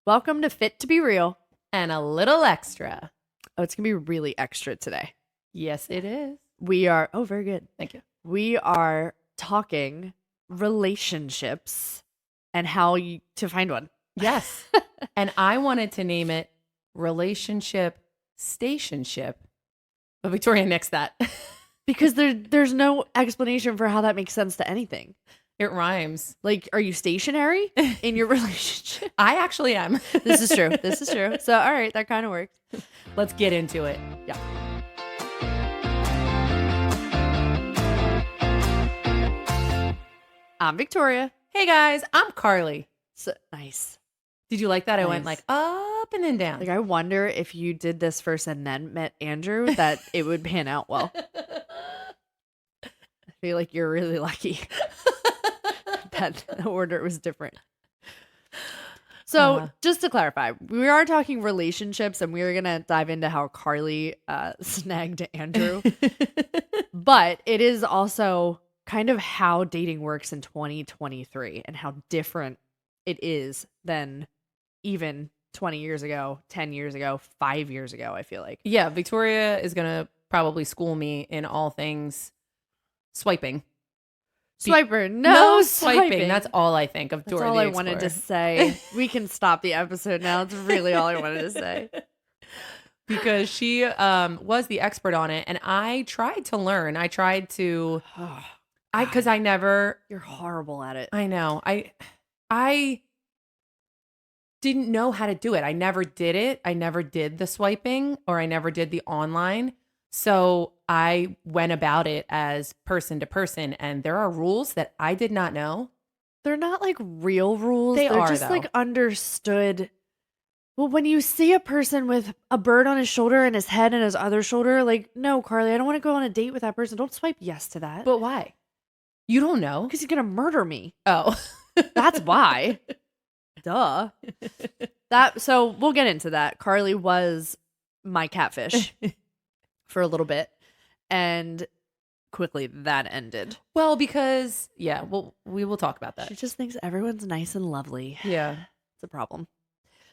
Welcome to Fit to Be Real. And a little extra. Oh, it's going to be really extra today. Yes, it is. Very good. Thank you. We are talking relationships and to find one. Yes. And I wanted to name it Relationship Stationship. But Victoria nixed that. Because there's no explanation for how that makes sense to anything. It rhymes. Like, are you stationary in your relationship? I actually am. This is true. This is true. So, all right, that kind of works. Let's get into it. Yeah. I'm Victoria. Hey guys, I'm Carly. So nice. Did you like that? I went Nice. like up and then down. Like, I wonder if you did this first and then met Andrew, that it would pan out well. I feel like you're really lucky that the order was different. So, just to clarify, we are talking relationships, and we're going to dive into how Carly snagged Andrew. But it is also kind of how dating works in 2023 and how different it is than even 20 years ago, 10 years ago, 5 years ago, I feel like. Yeah, Victoria is going to probably school me in all things swiping. Swiper, no swiping. That's all I think of. That's Dora all the I wanted to Explorer. say. We can stop the episode now. It's really all I wanted to say. Because she was the expert on it, and I tried to learn. I tried to, because I never. You're horrible at it. I know. I didn't know how to do it. I never did it. I never did the swiping, or I never did the online. So I went about it as person to person, and there are rules that I did not know. They're not like real rules. They're just though. like understood. Well, when you see a person with a bird on his shoulder and his head and his other shoulder, like, no, Carly, I don't want to go on a date with that person. Don't swipe yes to that. But why? You don't know? Because he's going to murder me. Oh. That's why. Duh. So we'll get into that. Carly was my catfish for a little bit, and quickly that ended. Well, because, we will talk about that. She just thinks everyone's nice and lovely. Yeah. It's a problem.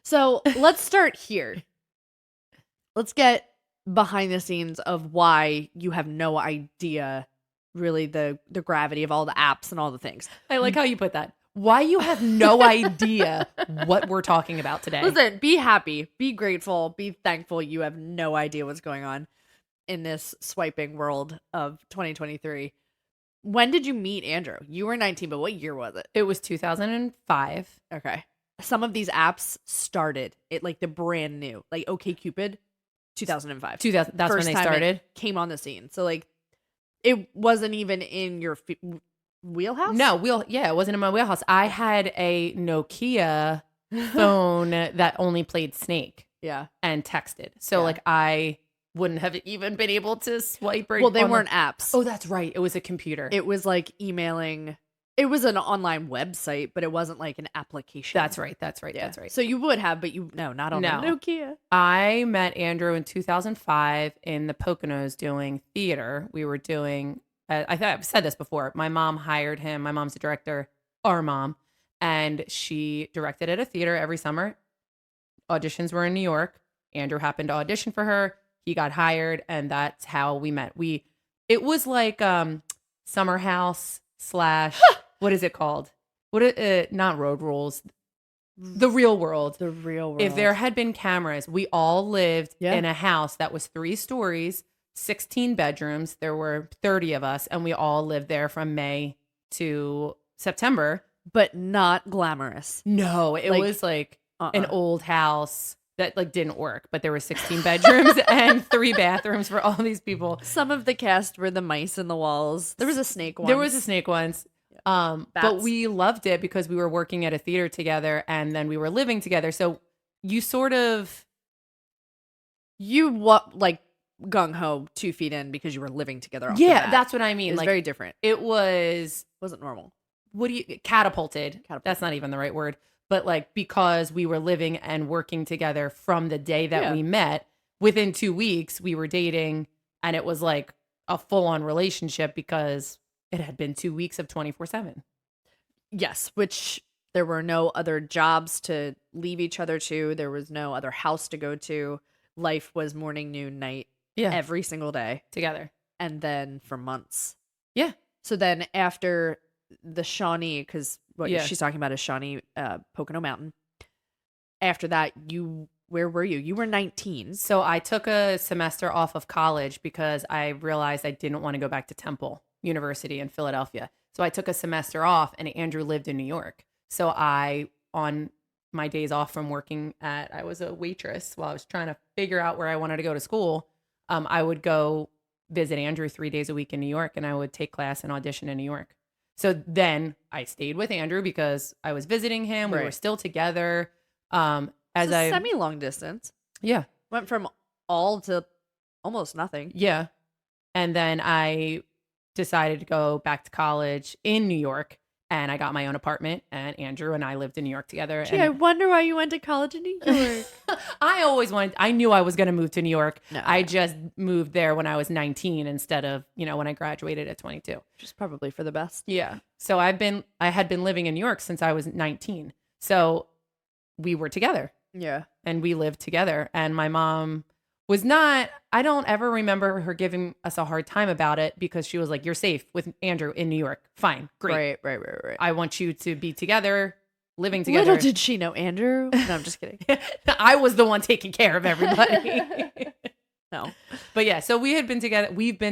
So let's start here. Let's get behind the scenes of why you have no idea, really, the gravity of all the apps and all the things. I like how you put that. Why you have no idea what we're talking about today. Listen, be happy, be grateful, be thankful you have no idea what's going on in this swiping world of 2023. When did you meet Andrew? You were 19, but what year was it? It was 2005. Okay. Some of these apps started it like the brand new, like OkCupid, 2005. 2000. That's First when they time started. it came on the scene. So like, it wasn't even in your wheelhouse. No, it wasn't in my wheelhouse. I had a Nokia phone that only played Snake. Yeah. And texted. So like I wouldn't have even been able to swipe. Well, they weren't apps. Oh, that's right. It was a computer. It was like emailing. It was an online website, but it wasn't like an application. That's right. That's right. Yeah. That's right. So you would have, but not on the Nokia. I met Andrew in 2005 in the Poconos doing theater. We were doing, I thought I've said this before. My mom hired him. My mom's a director, our mom, and she directed at a theater every summer. Auditions were in New York. Andrew happened to audition for her. He got hired, and that's how we met. It was like Summer House / what is it called? Not Road Rules. The Real World. The Real World. If there had been cameras, we all lived Yeah. in a house that was 3 stories, 16 bedrooms. There were 30 of us, and we all lived there from May to September. But not glamorous. No, it Like, was like Uh-uh. an old house that like didn't work, but there were 16 bedrooms and 3 bathrooms for all these people. Some of the cast were the mice in the walls. There was a snake once. There was a snake once. But Bats. we loved it because we were working at a theater together, and then we were living together. So you sort of, like gung-ho 2 feet in because you were living together. Off the bat. that's what I mean. It was Like very different. it wasn't normal. What do you catapulted? That's not even the right word. But like, because we were living and working together from the day that we met, within 2 weeks we were dating, and it was like a full-on relationship because it had been 2 weeks of 24/7. Yes, which There were no other jobs to leave each other to. There was no other house to go to. Life was morning, noon, night, Yeah. every single day. Together. And then for months. Yeah. So then after the Shawnee, because what Yeah. she's talking about is Shawnee, Pocono Mountain. After that, where were you? You were 19. So I took a semester off of college because I realized I didn't want to go back to Temple University in Philadelphia. So I took a semester off, and Andrew lived in New York. So on my days off from working I was a waitress while I was trying to figure out where I wanted to go to school. I would go visit Andrew 3 days a week in New York, and I would take class and audition in New York. So then I stayed with Andrew because I was visiting him. We were Right. still together. As a semi-long distance. Yeah. Went from all to almost nothing. Yeah. And then I decided to go back to college in New York, and I got my own apartment, and Andrew and I lived in New York together. Gee, I wonder why you went to college in New York. I knew I was going to move to New York. No. I just moved there when I was 19 instead of, when I graduated at 22. Which is probably for the best. Yeah. So I had been living in New York since I was 19. So we were together. Yeah. And we lived together. And my mom I don't ever remember her giving us a hard time about it because she was like, you're safe with Andrew in New York. Fine. Great. Right. I want you to be together, living together. Little did she know Andrew. No, I'm just kidding. I was the one taking care of everybody. No. But yeah, so we've been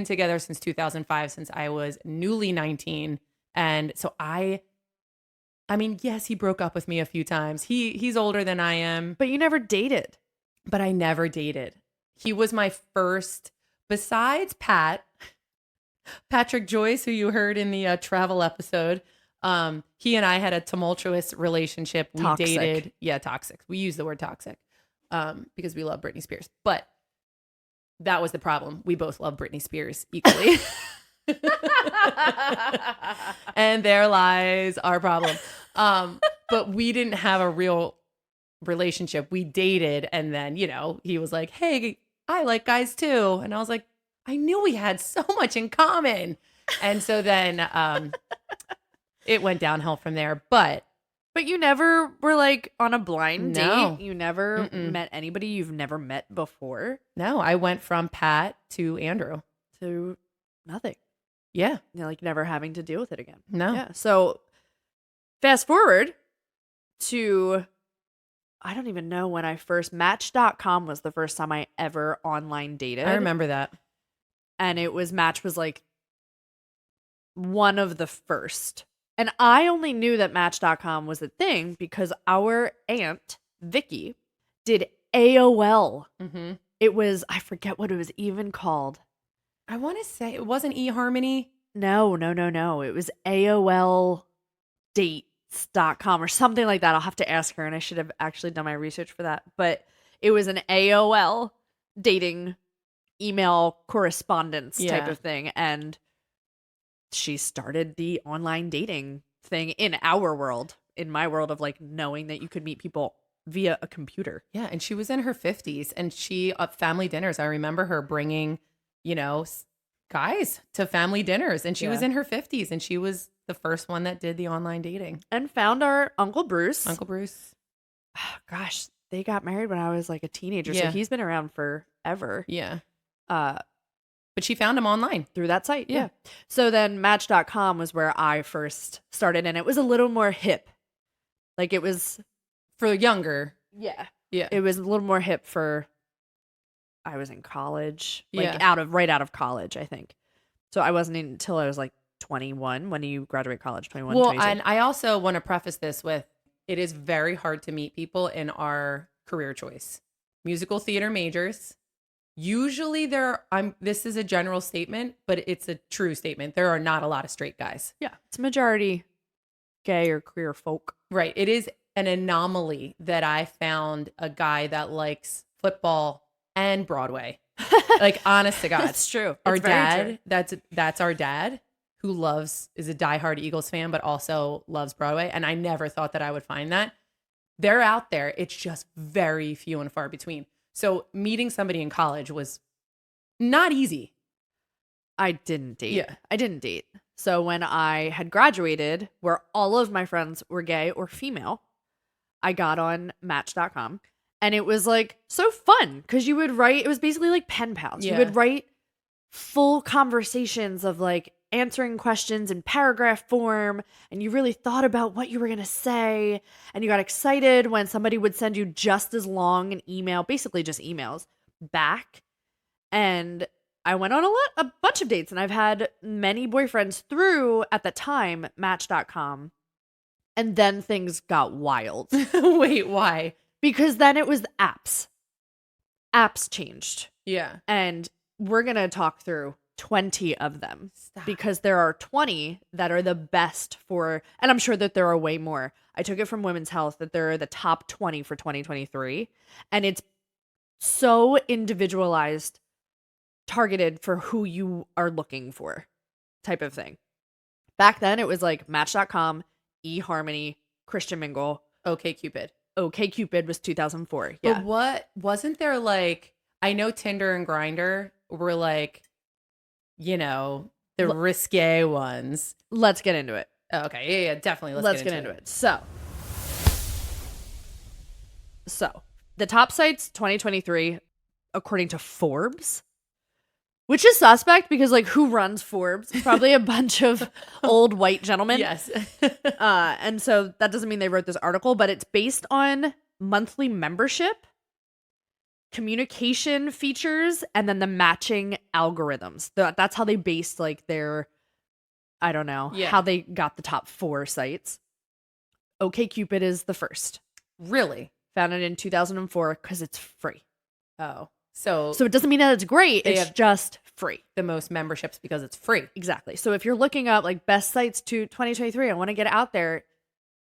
together since 2005, since I was newly 19. And so I mean, yes, he broke up with me a few times. He's older than I am. But you never dated. But I never dated. He was my first, besides Patrick Joyce, who you heard in the travel episode. He and I had a tumultuous relationship. We Toxic. dated. Yeah, toxic. We use the word toxic because we love Britney Spears. But that was the problem. We both love Britney Spears equally. And there lies our problem. But we didn't have a real relationship. We dated, and then he was like, hey, I like guys too, and I was like, I knew we had so much in common. And so then it went downhill from there. But you never were like on a blind No. date. You never Mm-mm. met anybody you've never met before. no, I went from Pat to Andrew. To nothing. Yeah. Like never having to deal with it again. No. Yeah. So fast forward to, I don't even know when Match.com was the first time I ever online dated. I remember that. And Match was like one of the first. And I only knew that Match.com was a thing because our aunt, Vicky, did AOL. Mm-hmm. It was, I forget what it was even called. I want to say it wasn't eHarmony. No. It was AOL dates.com or something like that. I'll have to ask her, and I should have actually done my research for that. But it was an AOL dating email correspondence type Yeah. of thing. And she started the online dating thing in our world, in my world of like knowing that you could meet people via a computer. Yeah, and she was in her 50s, and she at family dinners, I remember her bringing, guys to family dinners, and she was Yeah. in her 50s, and she was the first one that did the online dating. And found our Uncle Bruce. Uncle Bruce. Gosh, they got married when I was like a teenager. So Yeah. he's been around forever. Yeah. Uh, But she found him online. through that site. Yeah. So then Match.com was where I first started, and it was a little more hip. Like it was, For younger. yeah, Yeah. it was a little more hip for, I was in college, like Yeah. right out of college, I think. So I wasn't until I was like 21. When do you graduate college? 21, Well, 22? and I also want to preface this with it is very hard to meet people in our career choice. Musical theater majors. Usually this is a general statement, but it's a true statement. There are not a lot of straight guys. Yeah, it's majority gay or queer folk. Right. It is an anomaly that I found a guy that likes football and Broadway. Like, honest to God. That's true. Our It's very true. dad, that's our dad who is a diehard Eagles fan, but also loves Broadway. And I never thought that I would find that. They're out there. It's just very few and far between. So meeting somebody in college was not easy. I didn't date. Yeah. I didn't date. So when I had graduated, where all of my friends were gay or female, I got on Match.com. And it was like so fun because you would write, it was basically like pen pals. You would write full conversations of like answering questions in paragraph form, and you really thought about what you were going to say, and you got excited when somebody would send you just as long an email, basically just emails back. And I went on a bunch of dates, and I've had many boyfriends through, at the time, Match.com. And then things got wild. Wait, why? Because then it was the apps. Apps changed. Yeah. And we're going to talk through 20 of them. Stop. Because there are 20 that are the best for, and I'm sure that there are way more. I took it from Women's Health that there are the top 20 for 2023. And it's so individualized, targeted for who you are looking for type of thing. Back then it was like Match.com, eHarmony, Christian Mingle. OkCupid. OkCupid was 2004. Yeah. But what wasn't there like, I know Tinder and Grindr were like, you know, the risque ones. Let's get into it. Oh, okay. Yeah, definitely. Let's get into it. So the top sites 2023, according to Forbes, which is suspect because like who runs Forbes? Probably a bunch of old white gentlemen. Yes. And so that doesn't mean they wrote this article, but it's based on monthly membership, communication features, and then the matching algorithms. That's how they based like their, I don't know, how they got the top 4 sites. OkCupid is the first. Really? Founded in 2004 because it's free. Oh. So it doesn't mean that it's great. It's just free. The most memberships because it's free. Exactly. So if you're looking up like best sites to 2023, I want to get it out there.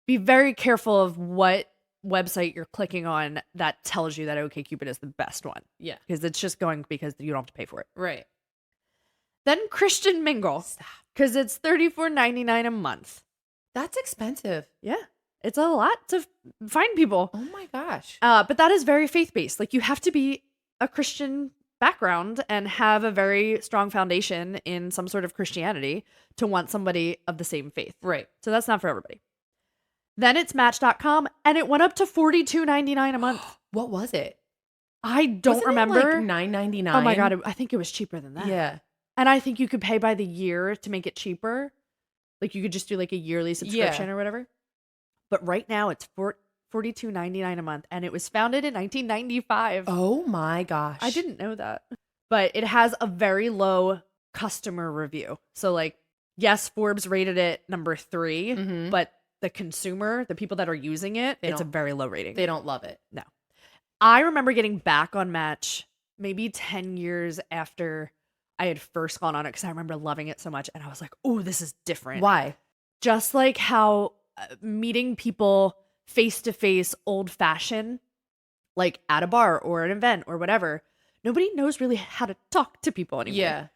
Be very careful of what website you're clicking on that tells you that OkCupid is the best one. Yeah. Because it's just going because you don't have to pay for it. Right. Then Christian Mingle. Because it's $34.99 a month. That's expensive. Yeah. It's a lot to find people. Oh my gosh. But that is very faith-based. Like you have to be a Christian background and have a very strong foundation in some sort of Christianity to want somebody of the same faith. Right. So that's not for everybody. Then it's Match.com, and it went up to $42.99 a month. What was it? I don't remember. It like $9.99. Oh my God. I think it was cheaper than that. Yeah. And I think you could pay by the year to make it cheaper. Like you could just do like a yearly subscription or whatever. But right now it's $42.99 a month, and it was founded in 1995. Oh my gosh. I didn't know that. But it has a very low customer review. So like, yes, Forbes rated it number 3, but the consumer, the people that are using it, it's a very low rating. They don't love it. No. I remember getting back on Match maybe 10 years after I had first gone on it because I remember loving it so much. And I was like, oh, this is different. Why? Just like how meeting people face-to-face, old-fashioned, like at a bar or an event or whatever, nobody knows really how to talk to people anymore. Yeah.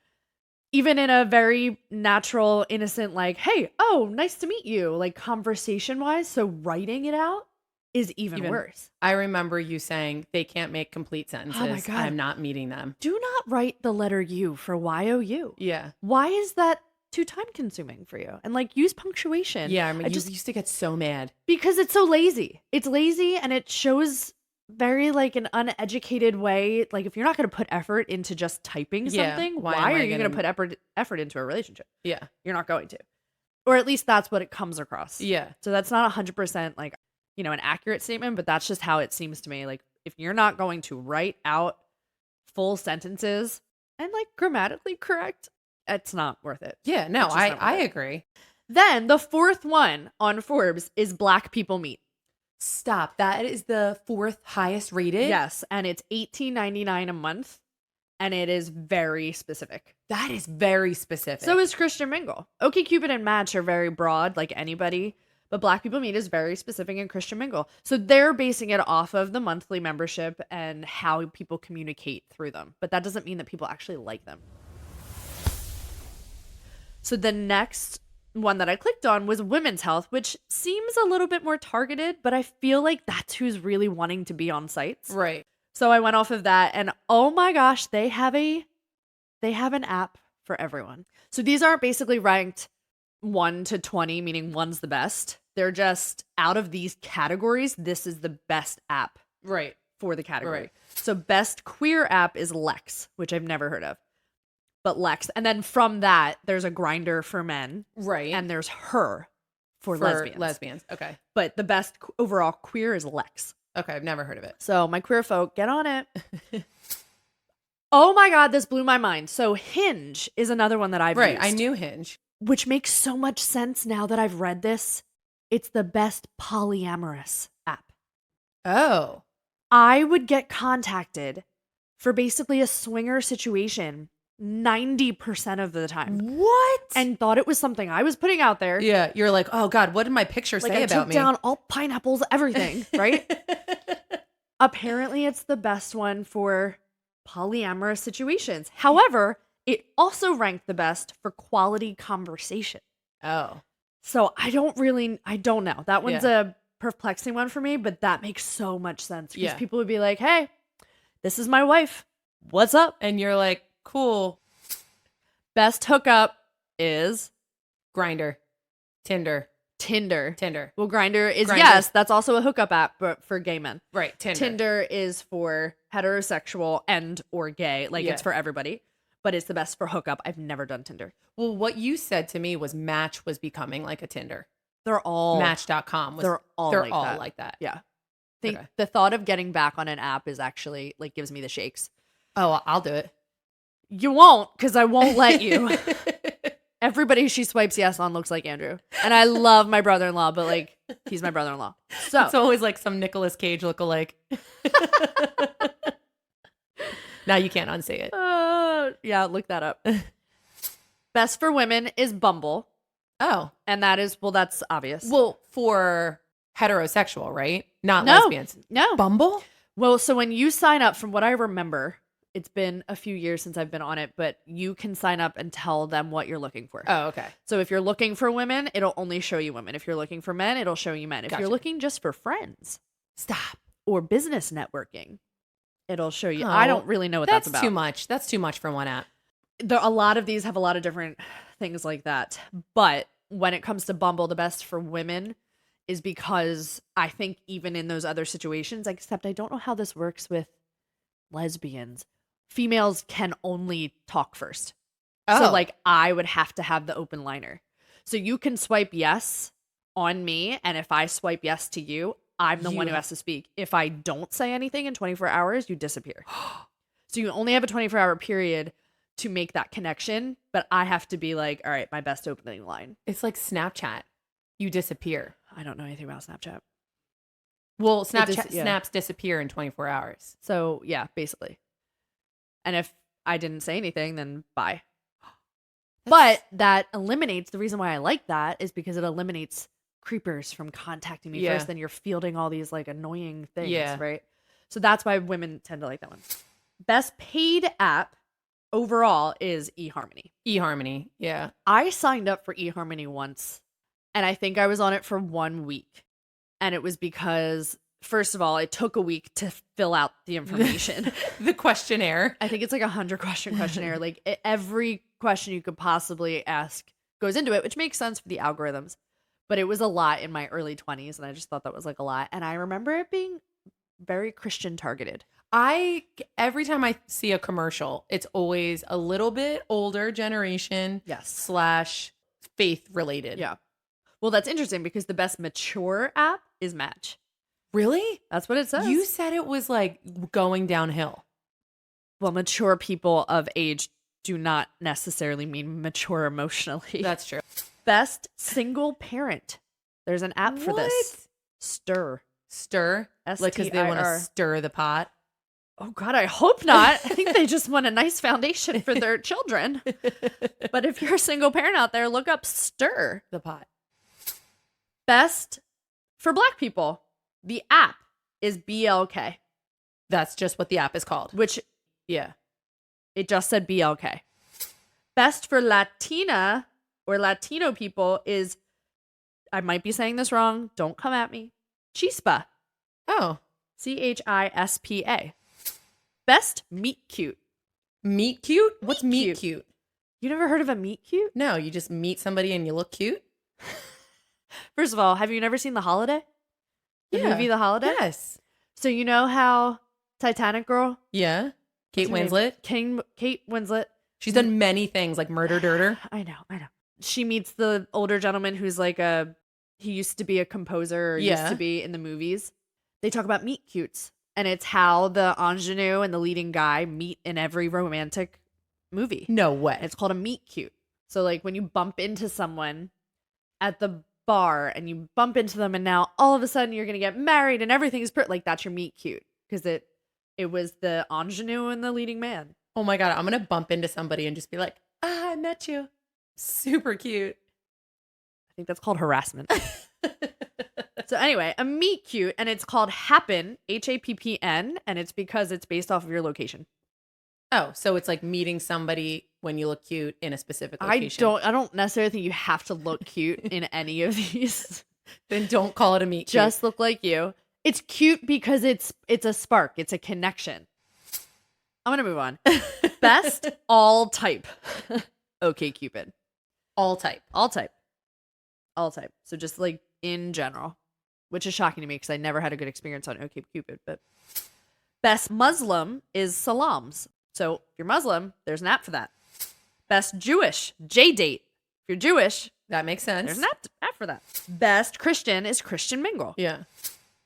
Even in a very natural, innocent, like, hey, oh, nice to meet you, like conversation-wise. So writing it out is even worse. I remember you saying they can't make complete sentences. Oh my God. I'm not meeting them. Do not write the letter U for YOU. Yeah. Why is that too time consuming for you? And like use punctuation. Yeah, I mean, you used to get so mad. Because it's so lazy. It's lazy and it shows very like an uneducated way. Like if you're not going to put effort into just typing something, why are you going to put effort into a relationship? Yeah. You're not going to. Or at least that's what it comes across. Yeah. So that's not 100% like, you know, an accurate statement, but that's just how it seems to me. Like if you're not going to write out full sentences and like grammatically correct, it's not worth it. Yeah, no, I agree. Then the 4th one on Forbes is Black People Meet. Stop. That is the 4th highest rated? Yes, and it's $18.99 a month, and it is very specific. That is very specific. So is Christian Mingle. OkCupid and Match are very broad, like anybody, but Black People Meet is very specific in Christian Mingle. So they're basing it off of the monthly membership and how people communicate through them. But that doesn't mean that people actually like them. So the next one that I clicked on was Women's Health, which seems a little bit more targeted, but I feel like that's who's really wanting to be on sites. Right. So I went off of that, and oh my gosh, they have an app for everyone. So these are basically ranked 1 to 20, meaning one's the best. They're just out of these categories, this is the best app Right. for the category. Right. So best queer app is Lex, which I've never heard of. But Lex. And then from that, there's a Grindr for men. Right. And there's Her for lesbians. Okay. But the best overall queer is Lex. Okay. I've never heard of it. So my queer folk, get on it. Oh my God, this blew my mind. So Hinge is another one that I've Right. used. I knew Hinge. Which makes so much sense now that I've read this. It's the best polyamorous app. Oh. I would get contacted for basically a swinger situation 90% of the time. What? And thought it was something I was putting out there. yeah, you're like, oh God, what did my picture Like say I about took me? down all pineapples, everything, right? Apparently it's the best one for polyamorous situations. However, it also ranked the best for quality conversation. Oh. So I don't know. That one's a perplexing one for me, but that makes so much sense. Because people would be like, hey, this is my wife. What's up? And you're like, cool. Best hookup is Grindr. Tinder. Tinder. Well, Grindr is, Grindr. yes, that's also a hookup app, but for gay men. Right. Tinder is for heterosexual and or gay. Like it's for everybody, but it's the best for hookup. I've never done Tinder. Well, what you said to me was Match was becoming like a Tinder. They're all Match.com. they're all like that. Yeah. Think Okay. the thought of getting back on an app is actually like gives me the shakes. Oh, I'll do it. You won't, because I won't let you. Everybody she swipes yes on looks like Andrew. And I love my brother-in-law, but like he's my brother-in-law. So It's always like some Nicolas Cage lookalike. Now you can't unsay it. yeah, look that up. Best for women is Bumble. Oh. And that is, well, that's obvious. Well, for heterosexual, right? Not No. lesbians. No. Bumble? Well, so when you sign up, from what I remember, it's been a few years since I've been on it, but you can sign up and tell them what you're looking for. Oh, okay. So if you're looking for women, it'll only show you women. If you're looking for men, it'll show you men. If Gotcha. you're looking just for friends Stop. or business networking, it'll show you. Oh, I don't really know what that's about. Too much. That's too much for one app. A lot of these have a lot of different things like that. But when it comes to Bumble, the best for women is because I think even in those other situations, except I don't know how this works with lesbians, females can only talk first. So like I would have to have the open liner. So you can swipe yes on me. And if I swipe yes to you, I'm the one who has to speak. If I don't say anything in 24 hours, you disappear. So you only have a 24-hour period to make that connection. But I have to be like, all right, my best opening line. It's like Snapchat. You disappear. I don't know anything about Snapchat. Well, Snapchat yeah. snaps disappear in 24 hours. So yeah, basically. And if I didn't say anything, then bye. But that eliminates, the reason why I like that is because it eliminates creepers from contacting me first. Then you're fielding all these like annoying things, right? So that's why women tend to like that one. Best paid app overall is eHarmony. eHarmony. Yeah. I signed up for eHarmony once, and I think I was on it for 1 week. And it was because, first of all, it took a week to fill out the information. The questionnaire. I think it's like a 100-question questionnaire. Like every question you could possibly ask goes into it, which makes sense for the algorithms. But it was a lot in my early 20s, and I just thought that was like a lot. And I remember it being very Christian targeted. Every time I see a commercial, it's always a little bit older generation. Yes. / faith related. Yeah. Well, that's interesting because the best mature app is Match. Really? That's what it says. You said it was like going downhill. Well, mature people of age do not necessarily mean mature emotionally. That's true. Best single parent. There's an app for this. Stir. Stir? Like because they want to stir the pot? Oh, God, I hope not. I think they just want a nice foundation for their children. But if you're a single parent out there, look up Stir. The pot. Best for Black people. The app is BLK. That's just what the app is called. Which, yeah, it just said BLK. Best for Latina or Latino people is, I might be saying this wrong, don't come at me, Chispa. Oh. CHISPA. Best Meet Cute. Meet cute? What's meet cute? You never heard of a Meet Cute? No, you just meet somebody and you look cute? First of all, have you never seen The Holiday? The movie The Holiday? Yes. So you know how Titanic girl? Yeah. Kate What's her name? Winslet. Kate Winslet. She's done many things like Murder Dirter. I know. She meets the older gentleman who's like he used to be a composer or used Yeah. to be in the movies. They talk about meet cutes. And it's how the ingenue and the leading guy meet in every romantic movie. No way. It's called a meet cute. So like when you bump into someone at the bar and you bump into them and now all of a sudden you're going to get married and everything's like that's your meet cute because it was the ingenue and the leading man. Oh my God. I'm going to bump into somebody and just be like, I met you. Super cute. I think that's called harassment. So anyway, a meet cute, and it's called Happen, Happn, and it's because it's based off of your location. Oh, so it's like meeting somebody when you look cute in a specific location. I don't necessarily think you have to look cute in any of these. Then don't call it a meet cute. Just look like you. It's cute because it's a spark. It's a connection. I'm going to move on. Best all type. Okay, Cupid. All type. All type. So just like in general, which is shocking to me because I never had a good experience on OkCupid. But best Muslim is Salams. So if you're Muslim, there's an app for that. Best Jewish, JDate. If you're Jewish, That makes sense. there's an app for that. Best Christian is Christian Mingle. Yeah.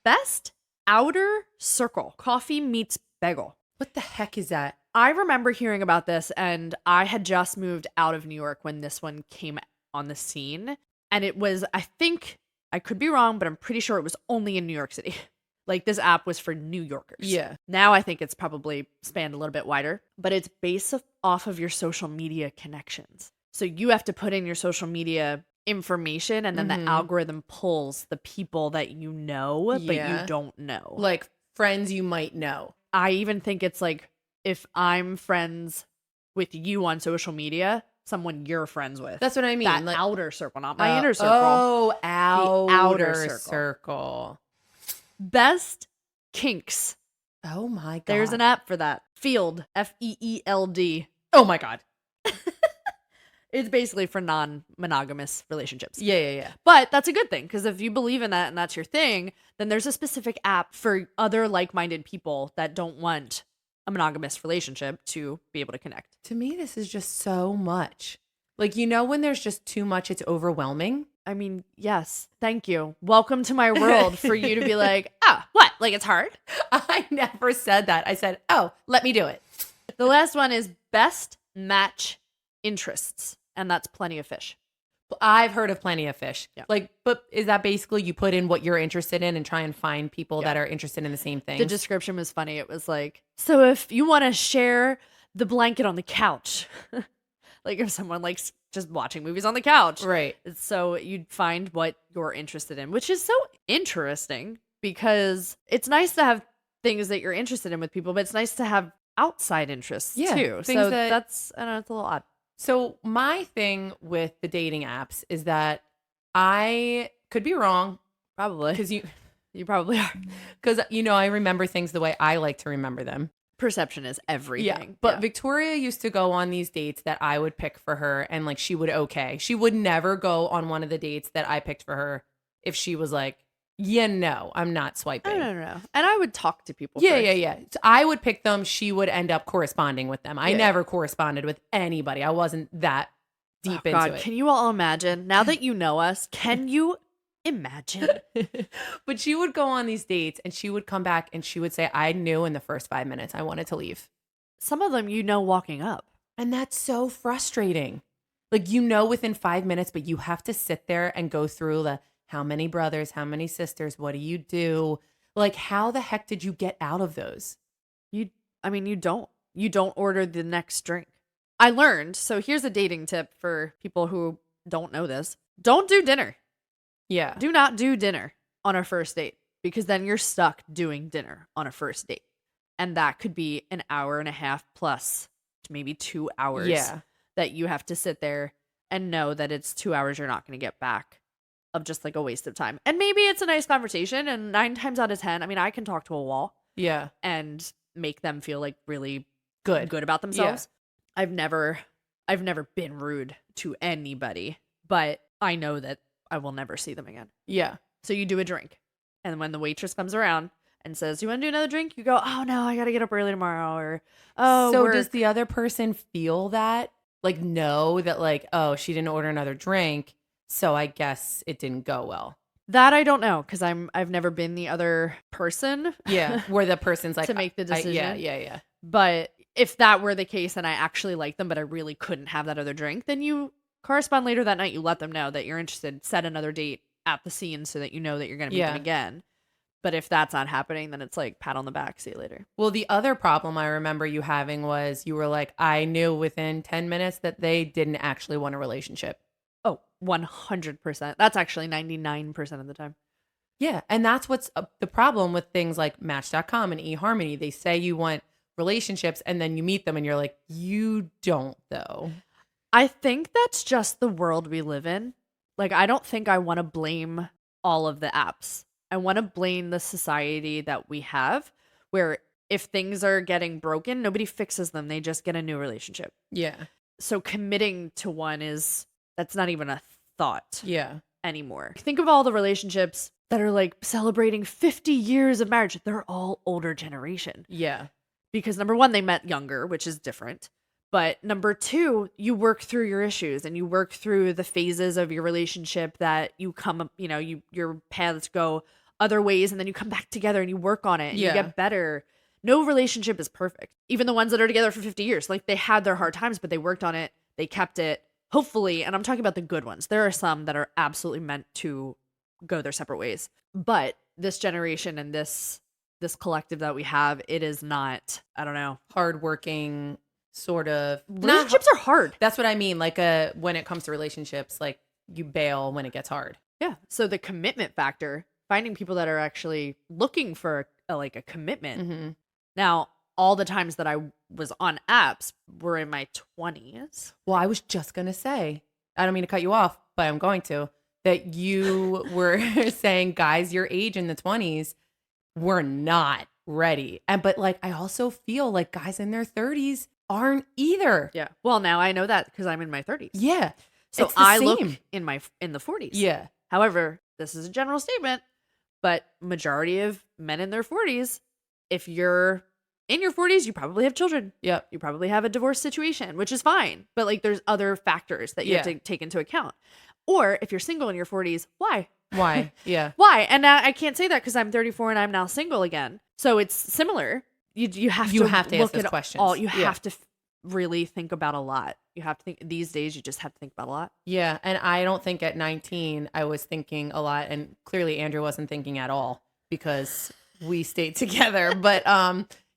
Best Outer Circle, Coffee Meets Bagel. What the heck is that? I remember hearing about this, and I had just moved out of New York when this one came on the scene. And it was, I think, I could be wrong, but I'm pretty sure it was only in New York City. Like this app was for New Yorkers. Yeah. Now I think it's probably spanned a little bit wider, but it's based off of your social media connections. So you have to put in your social media information and then Mhm. the algorithm pulls the people that you know, but Yeah. you don't know. Like friends you might know. I even think it's like if I'm friends with you on social media, someone you're friends with. That's what I mean. that like, outer circle, not my inner circle. Oh, outer circle. circle. Best kinks. Oh my God. There's an app for that. Field, FEELD. Oh my God. It's basically for non-monogamous relationships. Yeah. But that's a good thing because if you believe in that and that's your thing, then there's a specific app for other like-minded people that don't want a monogamous relationship to be able to connect. To me, this is just so much. Like, when there's just too much, it's overwhelming. I mean, yes. Thank you. Welcome to my world for you to be like, what? Like it's hard? I never said that. I said, oh, let me do it. The last one is best match interests, and that's Plenty of Fish. I've heard of Plenty of Fish. Yeah. Like, but is that basically you put in what you're interested in and try and find people that are interested in the same thing? The description was funny. It was like, so if you want to share the blanket on the couch, like if someone likes just watching movies on the couch, Right. so you'd find what you're interested in, which is so interesting because it's nice to have things that you're interested in with people, but it's nice to have outside interests too. things So that- that's, I don't know, it's a little odd. So my thing with the dating apps is that I could be wrong Probably. because You probably are. I remember things the way I like to remember them. Perception is everything. But Victoria used to go on these dates that I would pick for her and like she would okay. She would never go on one of the dates that I picked for her if she was like, no, I'm not swiping. No. And I would talk to people. Yeah, first. yeah. So I would pick them. She would end up corresponding with them. I Yeah. never corresponded with anybody. I wasn't that deep Oh, into God, it. can you all imagine? Now that you know us, can you imagine? But she would go on these dates and she would come back and she would say, I knew in the first 5 minutes I wanted to leave. Some of them walking up. And that's so frustrating. Like, within 5 minutes, but you have to sit there and go through the how many brothers, how many sisters, what do you do? Like, how the heck did you get out of those? You don't order the next drink. I learned. So here's a dating tip for people who don't know this. Don't do dinner. Yeah. Do not do dinner on a first date because then you're stuck doing dinner on a first date. And that could be an hour and a half plus maybe 2 hours Yeah. that you have to sit there and know that it's 2 hours you're not going to get back of just like a waste of time. And maybe it's a nice conversation and 9 times out of 10, I mean, I can talk to a wall Yeah. and make them feel like really Good. about themselves. I've never been rude to anybody, but I know that I will never see them again. Yeah. So you do a drink. And when the waitress comes around and says, you want to do another drink? You go, oh no, I got to get up early tomorrow. Or, oh, so work. Does the other person feel that? Like, know that like, oh, she didn't order another drink, so I guess it didn't go well. That I don't know, because I've never been the other person. Yeah, where the person's like to make the decision. Yeah. But if that were the case and I actually like them, but I really couldn't have that other drink, then you correspond later that night. You let them know that you're interested. Set another date at the scene so that you know that you're going to meet them again. But if that's not happening, then it's like pat on the back. See you later. Well, the other problem I remember you having was you were like, I knew within 10 minutes that they didn't actually want a relationship. Oh, 100%. That's actually 99% of the time. Yeah. And that's what's the problem with things like Match.com and eHarmony. They say you want relationships and then you meet them and you're like, you don't though. I think that's just the world we live in. Like, I don't think I want to blame all of the apps. I want to blame the society that we have where if things are getting broken, nobody fixes them. They just get a new relationship. Yeah. So committing to one that's not even a thought anymore. Think of all the relationships that are like celebrating 50 years of marriage. They're all older generation. Yeah. Because number one, they met younger, which is different. But number two, you work through your issues and you work through the phases of your relationship that you come, your paths go other ways and then you come back together and you work on it and you get better. No relationship is perfect. Even the ones that are together for 50 years, like they had their hard times, but they worked on it. They kept it. Hopefully, and I'm talking about the good ones. There are some that are absolutely meant to go their separate ways. But this generation and this collective that we have, it is not, I don't know. Hardworking sort of. Relationships are hard. That's what I mean. Like when it comes to relationships, like you bail when it gets hard. Yeah. So the commitment factor, finding people that are actually looking for a commitment. Mm-hmm. Now, all the times that I was on apps were in my 20s. Well, I was just going to say, I don't mean to cut you off, but I'm going to, that you were saying guys your age in the 20s were not ready. But like, I also feel like guys in their 30s aren't either. Yeah. Well, now I know that because I'm in my 30s. Yeah. So I look in the 40s. Yeah. However, this is a general statement, but majority of men in their 40s, if you're in your 40s, you probably have children. Yep. You probably have a divorce situation, which is fine. But like there's other factors that you have to take into account. Or if you're single in your 40s, why? Why? Yeah. Why? And I can't say that because I'm 34 and I'm now single again. So it's similar. You have to look ask those at questions. all. You have to really think about a lot. You have to think these days. You just have to think about a lot. Yeah, and I don't think at 19 I was thinking a lot, and clearly Andrew wasn't thinking at all because we stayed together. But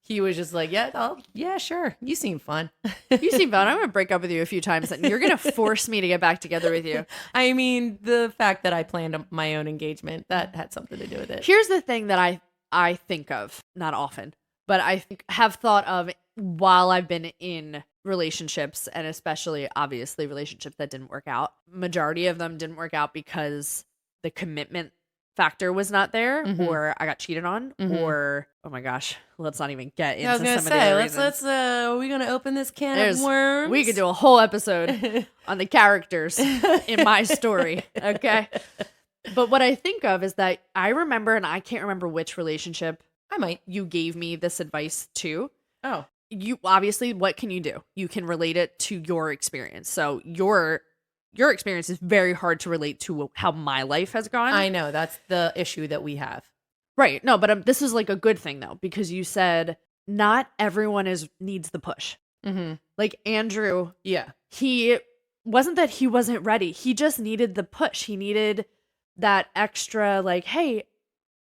he was just like, yeah, sure. You seem fun. You seem fun. I'm gonna break up with you a few times, and you're gonna force me to get back together with you. I mean, the fact that I planned my own engagement, that had something to do with it. Here's the thing that I think of, not often, but I have thought of while I've been in relationships, and especially obviously relationships that didn't work out. Majority of them didn't work out because the commitment factor was not there, or I got cheated on, or oh my gosh, let's not even get into some of the other reasons. Let's are we gonna open this can of worms? We could do a whole episode on the characters in my story, okay? But what I think of is that I remember, and I can't remember which relationship you gave me this advice to. Oh. You obviously, what can you do? You can relate it to your experience. So your experience is very hard to relate to how my life has gone. I know, that's the issue that we have. Right. No, but this is like a good thing though, because you said not everyone needs the push. Mm-hmm. Like Andrew, he wasn't that he wasn't ready. He just needed the push. He needed that extra, like, hey,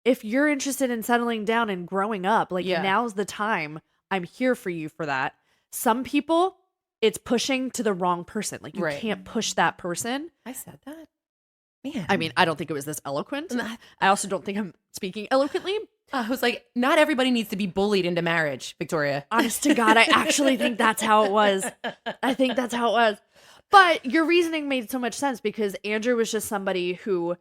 if you're interested in settling down and growing up, like now's the time. I'm here for you for that. Some people, it's pushing to the wrong person. Like you can't push that person. I said that. Man. I mean, I don't think it was this eloquent. I also don't think I'm speaking eloquently. I was like, not everybody needs to be bullied into marriage, Victoria. Honest to God, I actually think that's how it was. I think that's how it was. But your reasoning made so much sense because Andrew was just somebody who...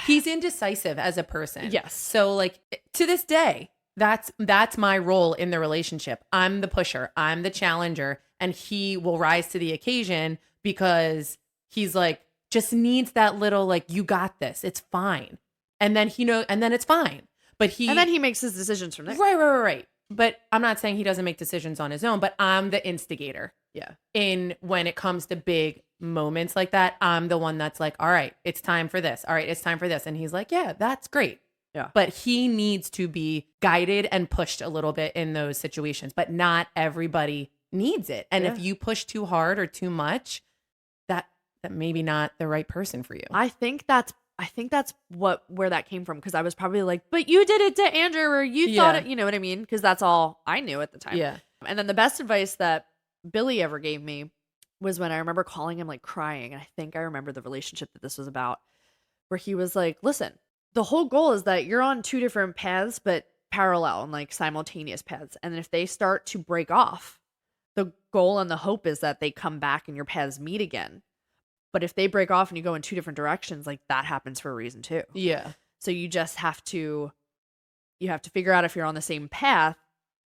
He's indecisive as a person. Yes. So like to this day, that's my role in the relationship. I'm the pusher. I'm the challenger. And he will rise to the occasion because he's like, just needs that little like, you got this. It's fine. And then and then it's fine. But And then he makes his decisions from there. Right. But I'm not saying he doesn't make decisions on his own, but I'm the instigator. Yeah. When it comes to big moments like that, I'm the one that's like, all right, it's time for this. All right, it's time for this. And he's like, yeah, that's great. Yeah. But he needs to be guided and pushed a little bit in those situations, but not everybody needs it. And if you push too hard or too much, that maybe not the right person for you. I think that's where that came from, because I was probably like, but you did it to Andrew, or you thought it, you know what I mean? Because that's all I knew at the time. Yeah. And then the best advice that Billy ever gave me was when I remember calling him like crying. And I think I remember the relationship that this was about, where he was like, listen, the whole goal is that you're on two different paths, but parallel and like simultaneous paths. And then if they start to break off, the goal and the hope is that they come back and your paths meet again. But if they break off and you go in two different directions, like that happens for a reason too. Yeah. So you just have to figure out if you're on the same path,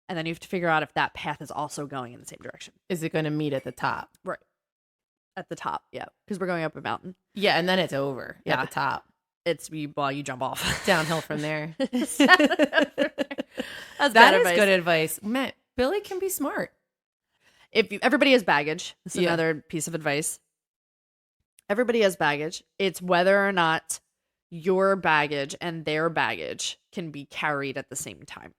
and then you have to figure out if that path is also going in the same direction. Is it going to meet at the top? Right. At the top, yeah. Because we're going up a mountain. Yeah, and then it's over Yeah. at the top. It's you jump off. Downhill from there. That's That bad is advice. good advice. Man, Billy can be smart. Everybody has baggage. This is Yeah. another piece of advice. Everybody has baggage. It's whether or not your baggage and their baggage can be carried at the same time.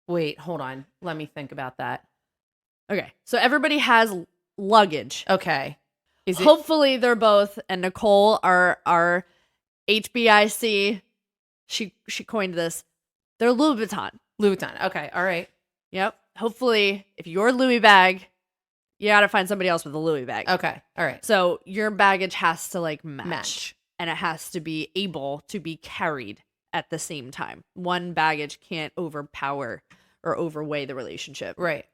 Wait, hold on. Let me think about that. Okay. So everybody has luggage. Okay. Hopefully they're both, and Nicole, our HBIC, she coined this. They're Louis Vuitton. Louis Vuitton. Okay. All right. Yep. Hopefully, if your Louis bag, you got to find somebody else with a Louis bag. Okay. All right. So your baggage has to like Match. and it has to be able to be carried at the same time. One baggage can't overpower or overweigh the relationship. Right.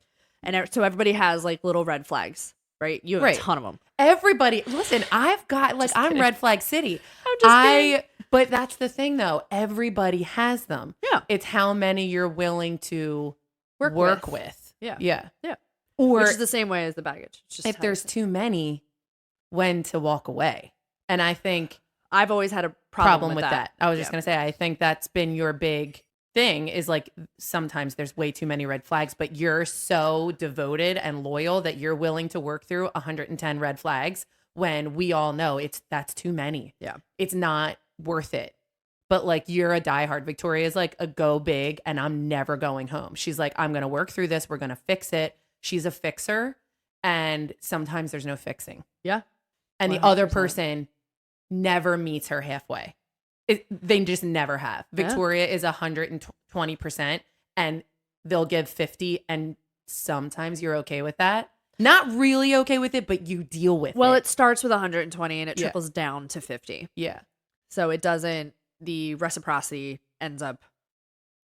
And so everybody has like little red flags, right? You have Right. a ton of them. Everybody, listen, I've got like, I'm kidding. Red Flag City. I'm just kidding. But that's the thing though. Everybody has them. Yeah. It's how many you're willing to work with. Yeah. Yeah. Yeah. Or Which is the same way as the baggage. It's just if how there's you- too many, when to walk away. And I think I've always had a problem with that. that. I was just Yeah. going to say, I think that's been your big thing is like sometimes there's way too many red flags, but you're so devoted and loyal that you're willing to work through 110 red flags when we all know that's too many. Yeah. It's not worth it. But like you're a diehard. Victoria is like a go big and I'm never going home. She's like, I'm going to work through this. We're going to fix it. She's a fixer. And sometimes there's no fixing. Yeah. And the other 100%. person never meets her halfway. They just never have. Yeah. Victoria is 120% and they'll give 50. And sometimes you're okay with that. Not really okay with it, but you deal with it. Well, it starts with 120 and it Yeah. triples down to 50. Yeah. So it doesn't, the reciprocity ends up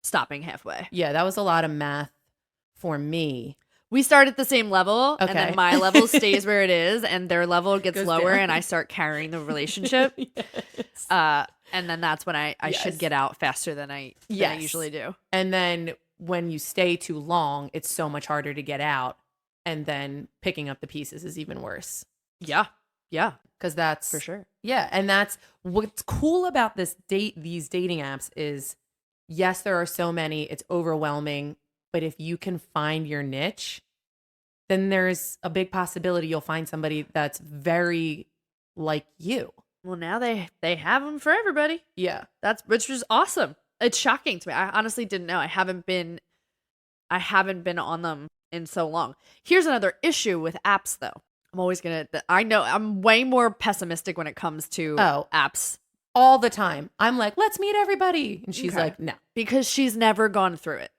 stopping halfway. Yeah. That was a lot of math for me. We start at the same level, and Okay. then my level stays where it is, and their level gets Goes lower, down. and I start carrying the relationship. Yes. And then that's when I should Yes. get out faster than I Yes. usually do. And then when you stay too long, it's so much harder to get out. And then picking up the pieces is even worse. Yeah. Yeah, Because that's for sure. Yeah, and that's what's cool about these dating apps is yes, there are so many, it's overwhelming, but if you can find your niche, then there's a big possibility you'll find somebody that's very like you. Well, now they have them for everybody. Yeah. Which was awesome. It's shocking to me. I honestly didn't know. I haven't been on them in so long. Here's another issue with apps though. I know I'm way more pessimistic when it comes to apps All the time. I'm like, let's meet everybody. And she's Okay. like, no. because she's never gone through it.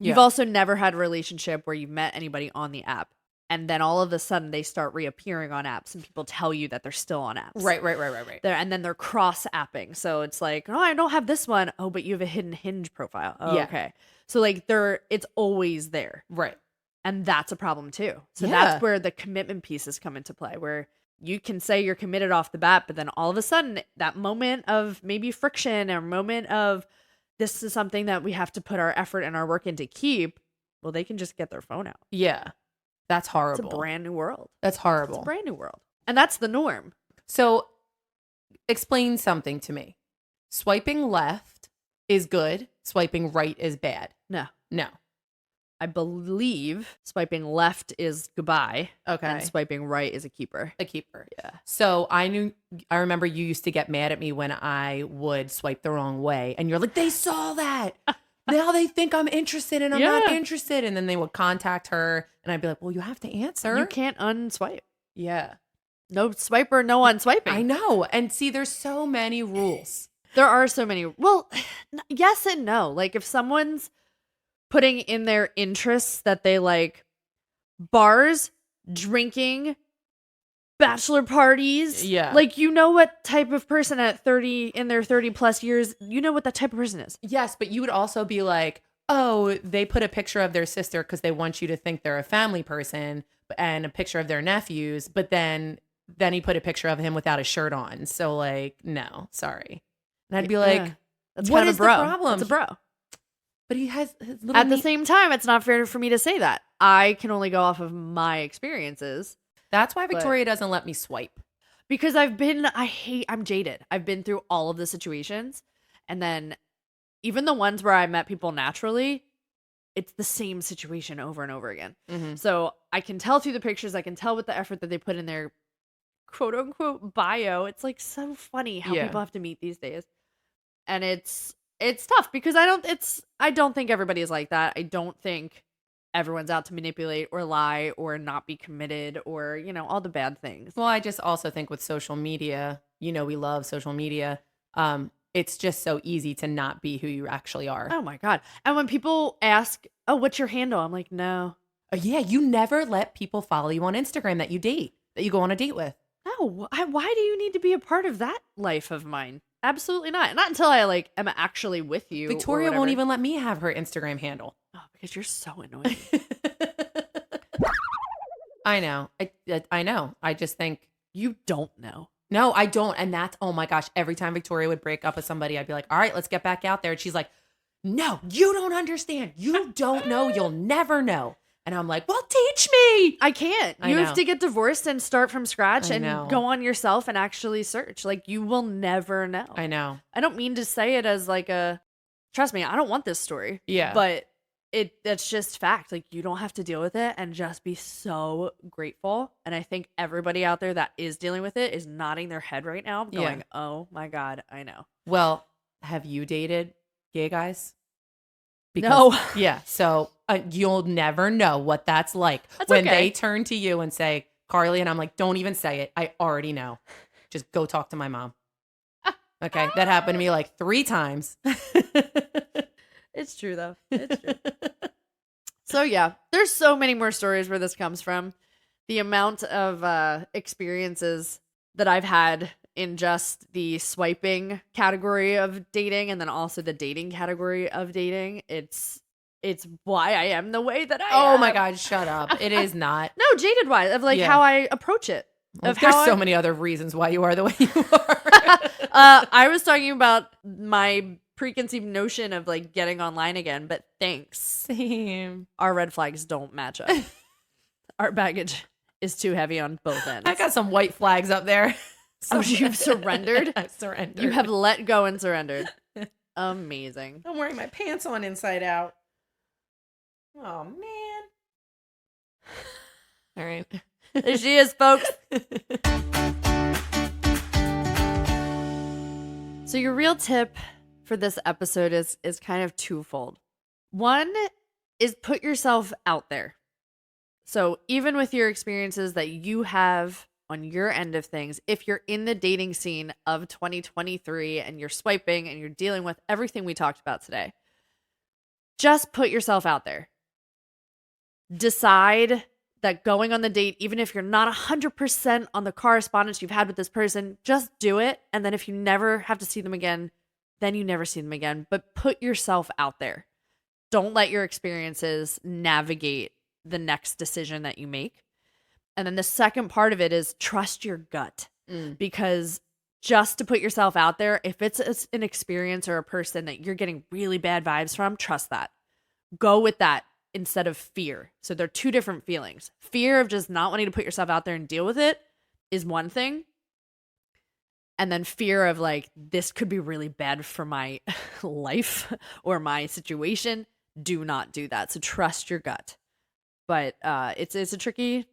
You've Yeah. also never had a relationship where you've met anybody on the app and then all of a sudden they start reappearing on apps and people tell you that they're still on apps. Right. And then they're cross-apping. So it's like, oh, I don't have this one. Oh, but you have a hidden Hinge profile. Oh, Yeah. okay. So like it's always there. Right. And that's a problem too. So Yeah. that's where the commitment pieces come into play, where you can say you're committed off the bat, but then all of a sudden that moment of maybe friction or moment of this is something that we have to put our effort and our work into keep, well, they can just get their phone out. Yeah. That's It's horrible. a brand new world. That's It's horrible. a brand new world. And that's the norm. So explain something to me. Swiping left is good. Swiping right is bad. No. No. I believe swiping left is goodbye. Okay. And swiping right is a keeper. A keeper. Yeah. So I remember you used to get mad at me when I would swipe the wrong way. And you're like, they saw that. Now they think I'm interested and I'm not interested. And then they would contact her and I'd be like, well, you have to answer. You can't unswipe. Yeah. No swiper, no unswiping. I know. And see, there's so many rules. There are so many. Well, yes and no. Like if someone's putting in their interests that they like bars, drinking, bachelor parties. Yeah. Like you know what type of person at 30 in their 30 plus years, you know what that type of person is. Yes, but you would also be like, oh, they put a picture of their sister because they want you to think they're a family person and a picture of their nephews, but then he put a picture of him without a shirt on. So like, no, sorry. And I'd be like, that's what kind of is bro. the problem? It's a bro. But he has his little At the same time, it's not fair for me to say that. I can only go off of my experiences. That's why Victoria doesn't let me swipe. Because I'm jaded. I've been through all of the situations. And then even the ones where I met people naturally, it's the same situation over and over again. Mm-hmm. So I can tell through the pictures, I can tell with the effort that they put in their quote unquote bio. It's like so funny how people have to meet these days. And it's tough because I don't think everybody is like that. I don't think everyone's out to manipulate or lie or not be committed or, all the bad things. Well, I just also think with social media, we love social media. It's just so easy to not be who you actually are. Oh my God. And when people ask, oh, what's your handle? I'm like, no. Yeah, you never let people follow you on Instagram that you date, that you go on a date with. No, why do you need to be a part of that life of mine? Absolutely not. Not until I am actually with you. Victoria won't even let me have her Instagram handle. Oh, because you're so annoying. I know. I know. I just think you don't know. No, I don't. And that's, oh my gosh, every time Victoria would break up with somebody, I'd be like, all right, let's get back out there. And she's like, no, you don't understand. You don't know. You'll never know. And I'm like, well, teach me. I can't. You have to get divorced and start from scratch and go on yourself and actually search. Like, you will never know. I know. I don't mean to say it as trust me, I don't want this story. Yeah. But that's just fact. Like, you don't have to deal with it and just be so grateful. And I think everybody out there that is dealing with it is nodding their head right now going, oh my God, I know. Well, have you dated gay guys? No. Yeah. So you'll never know what that's like when they turn to you and say, Carly, and I'm like, don't even say it. I already know. Just go talk to my mom. Okay. That happened to me like 3 times. It's true though. It's true. So yeah, there's so many more stories where this comes from. The amount of experiences that I've had in just the swiping category of dating and then also the dating category of dating. It's why I am the way that I am. Oh my God, shut up. It is not. No, jaded wise of how I approach it. Well, there's so many other reasons why you are the way you are. I was talking about my preconceived notion of getting online again, but thanks. Same. Our red flags don't match up. Our baggage is too heavy on both ends. I got some white flags up there. Oh, you've surrendered? I've surrendered. You have let go and surrendered. Amazing. I'm wearing my pants on inside out. Oh, man. All right. There she is, folks. So your real tip for this episode is kind of twofold. One is put yourself out there. So even with your experiences that you have on your end of things, if you're in the dating scene of 2023 and you're swiping and you're dealing with everything we talked about today, just put yourself out there. Decide that going on the date, even if you're not 100% on the correspondence you've had with this person, just do it. And then if you never have to see them again, then you never see them again. But put yourself out there. Don't let your experiences navigate the next decision that you make. And then the second part of it is trust your gut. Because just to put yourself out there, if it's an experience or a person that you're getting really bad vibes from, trust that. Go with that instead of fear. So they're two different feelings. Fear of just not wanting to put yourself out there and deal with it is one thing. and then fear of like, this could be really bad for my life or my situation, do not do that. So trust your gut. But it's a tricky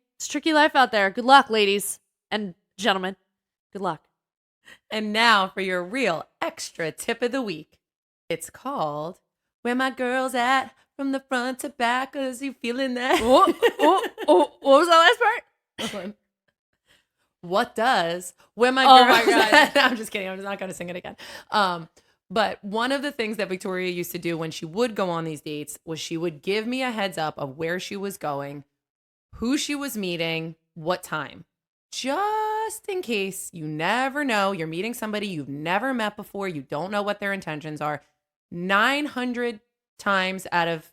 life out there. Good luck, ladies and gentlemen. Good luck. And now for your real extra tip of the week. It's called Where My Girls At From the Front to Back. Cause you feeling that? What was that last part? What does Where My Oh Girls my God. At? I'm just kidding. I'm just not going to sing it again. But one of the things that Victoria used to do when she would go on these dates was she would give me a heads up of where she was going, who she was meeting, what time. Just in case, you never know. You're meeting somebody you've never met before. You don't know what their intentions are. 900 times out of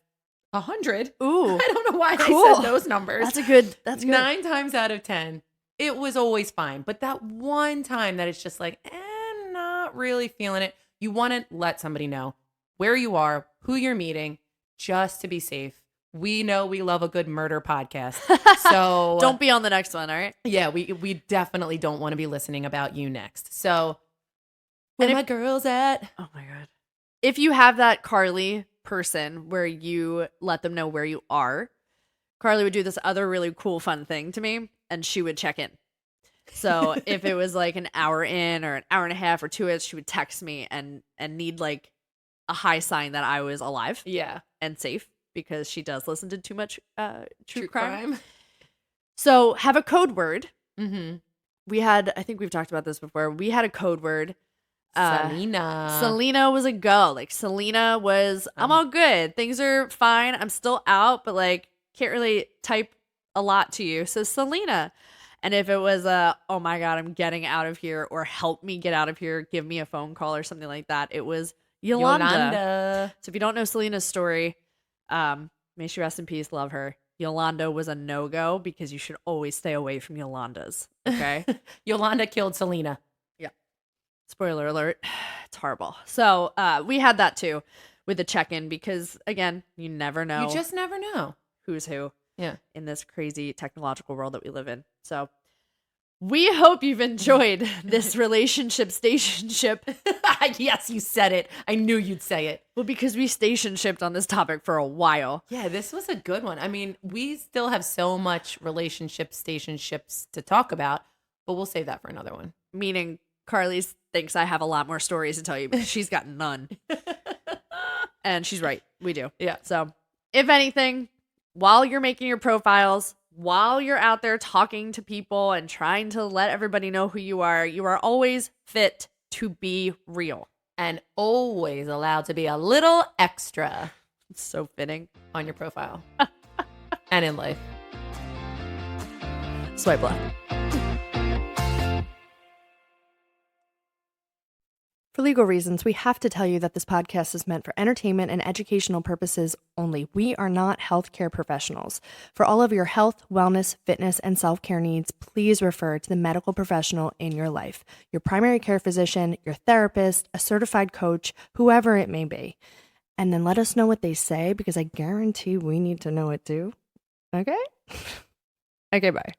100. Ooh, I don't know why cool. I said those numbers. That's good. 9 times out of 10, it was always fine. But that one time that it's just like, not really feeling it. You want to let somebody know where you are, who you're meeting, just to be safe. We know we love a good murder podcast. So don't be on the next one, all right? Yeah, we definitely don't want to be listening about you next. So where my girls at? Oh my God. If you have that Carly person where you let them know where you are, Carly would do this other really cool, fun thing to me, and she would check in. So if it was like an hour in or an hour and a half or 2 hours, she would text me and need like a high sign that I was alive, and safe, because she does listen to too much true crime. So have a code word. Mm-hmm. I think we've talked about this before. We had a code word. Selena. Selena was a go. Like Selena was, I'm all good. Things are fine. I'm still out, but like can't really type a lot to you. So Selena. And if it was oh my God, I'm getting out of here, or help me get out of here, give me a phone call or something like that, it was Yolanda. So if you don't know Selena's story, may she rest in peace, love her. Yolanda was a no-go, because you should always stay away from Yolandas, okay? Yolanda killed Selena. Yeah. Spoiler alert. It's horrible. So we had that too with the check-in, because, again, you never know. You just never know. Who's who. Yeah. In this crazy technological world that we live in. So we hope you've enjoyed this relationship stationship. Yes, you said it. I knew you'd say it. Well, because we station shipped on this topic for a while. Yeah, this was a good one. I mean, we still have so much relationship stationships to talk about, but we'll save that for another one. Meaning Carly thinks I have a lot more stories to tell you, but she's got none. And she's right. We do. Yeah. So if anything, while you're making your profiles, while you're out there talking to people and trying to let everybody know who you are always fit to be real. And always allowed to be a little extra. It's so fitting. On your profile. And in life. Swipe left. For legal reasons, we have to tell you that this podcast is meant for entertainment and educational purposes only. We are not healthcare professionals. For all of your health, wellness, fitness, and self-care needs, please refer to the medical professional in your life. Your primary care physician, your therapist, a certified coach, whoever it may be. And then let us know what they say, because I guarantee we need to know it too. Okay? Okay, bye.